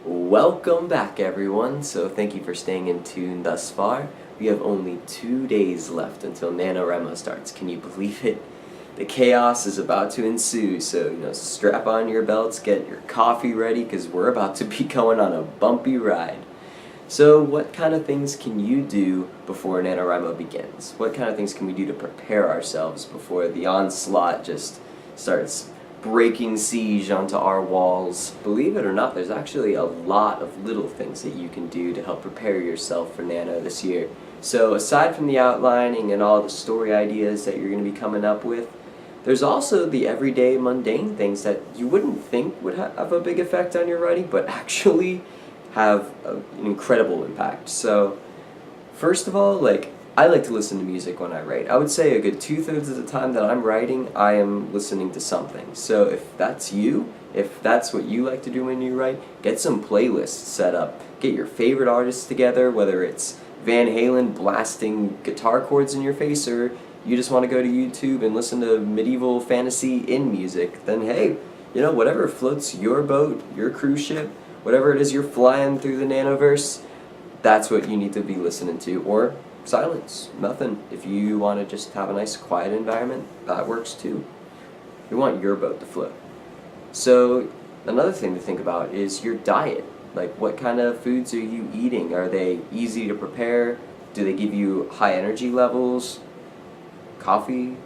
Welcome back, everyone. So thank you for staying in tune thus far. We have only 2 days left until NaNoWriMo starts. Can you believe it? The chaos is about to ensue, so strap on your belts, get your coffee ready, because we're about to be going on a bumpy ride. So what kind of things can you do before NaNoWriMo begins? What kind of things can we do to prepare ourselves before the onslaught just starts breaking siege onto our walls? Believe it or not, there's actually a lot of little things that you can do to help prepare yourself for Nano this year. So aside from the outlining and all the story ideas that you're going to be coming up with, there's also the everyday mundane things that you wouldn't think would have a big effect on your writing, but actually have an incredible impact. So first of all, I like to listen to music when I write. I would say a good 2/3 of the time that I'm writing, I am listening to something. So if that's you, if that's what you like to do when you write, get some playlists set up. Get your favorite artists together, whether it's Van Halen blasting guitar chords in your face, or you just want to go to YouTube and listen to medieval fantasy in music, then hey, whatever floats your boat, your cruise ship, whatever it is you're flying through the Nanoverse, that's what you need to be listening to. Or silence, nothing. If you want to just have a nice quiet environment, that works too. You want your boat to float. So another thing to think about is your diet. Like, what kind of foods are you eating? Are they easy to prepare? Do they give you high energy levels? Coffee?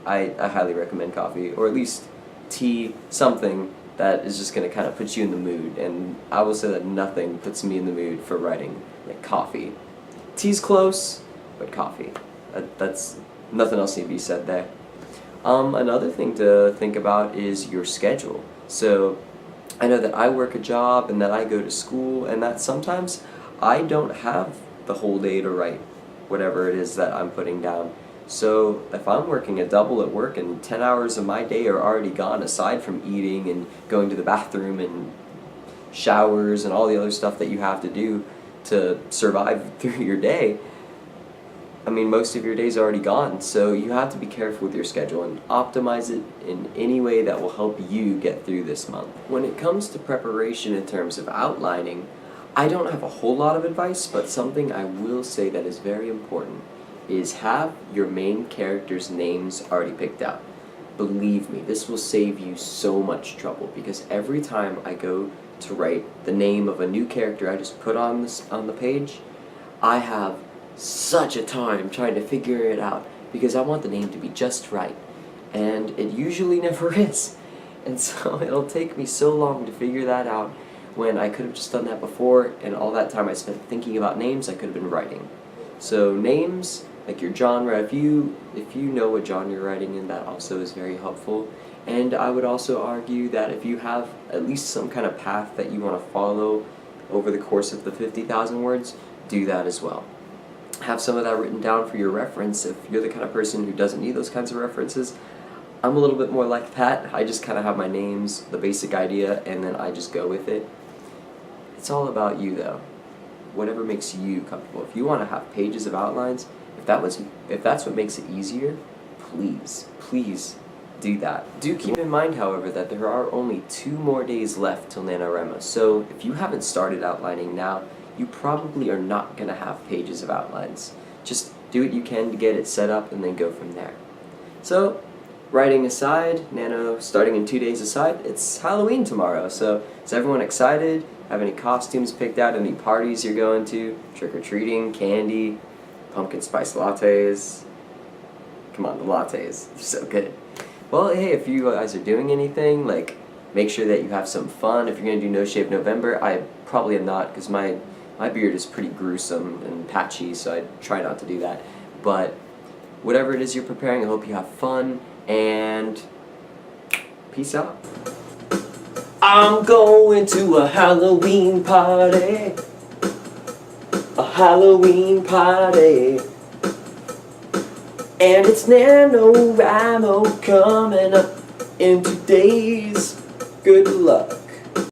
I highly recommend coffee, or at least tea, something that is just going to kind of put you in the mood. And I will say that nothing puts me in the mood for writing like coffee. Tea's close, but coffee. That's nothing else need to be said there. Another thing to think about is your schedule. So I know that I work a job and that I go to school, and that sometimes I don't have the whole day to write whatever it is that I'm putting down. So if I'm working a double at work and 10 hours of my day are already gone, aside from eating and going to the bathroom and showers and all the other stuff that you have to do to survive through your day, I mean, most of your day's already gone. So you have to be careful with your schedule and optimize it in any way that will help you get through this month. When it comes to preparation in terms of outlining, I don't have a whole lot of advice, but something I will say that is very important is have your main characters' names already picked out. Believe me, this will save you so much trouble, because every time I go to write the name of a new character I just put on the page, I have such a time trying to figure it out, because I want the name to be just right, and it usually never is. And so it'll take me so long to figure that out, when I could have just done that before, and all that time I spent thinking about names I could have been writing. So names, like your genre, if you know what genre you're writing in, that also is very helpful. And I would also argue that if you have at least some kind of path that you want to follow over the course of the 50,000 words, do that as well. Have some of that written down for your reference. If you're the kind of person who doesn't need those kinds of references, I'm a little bit more like that. I just kind of have my names, the basic idea, and then I just go with it. It's all about you, though. Whatever makes you comfortable. If you want to have pages of outlines, if that's what makes it easier, please do that. Do keep in mind, however, that there are only 2 more days left till NaNoWriMo. So if you haven't started outlining now, you probably are not going to have pages of outlines. Just do what you can to get it set up and then go from there. So, writing aside, Nano starting in 2 days aside, it's Halloween tomorrow. So is everyone excited? Have any costumes picked out? Any parties you're going to? Trick-or-treating, candy, pumpkin spice lattes? Come on, the lattes, they're so good. Well, hey, if you guys are doing anything, make sure that you have some fun. If you're going to do No Shave November, I probably am not, because my beard is pretty gruesome and patchy, so I try not to do that. But whatever it is you're preparing, I hope you have fun, and peace out. I'm going to a Halloween party. A Halloween party. And it's NaNoWriMo coming up in 2 days. Good luck.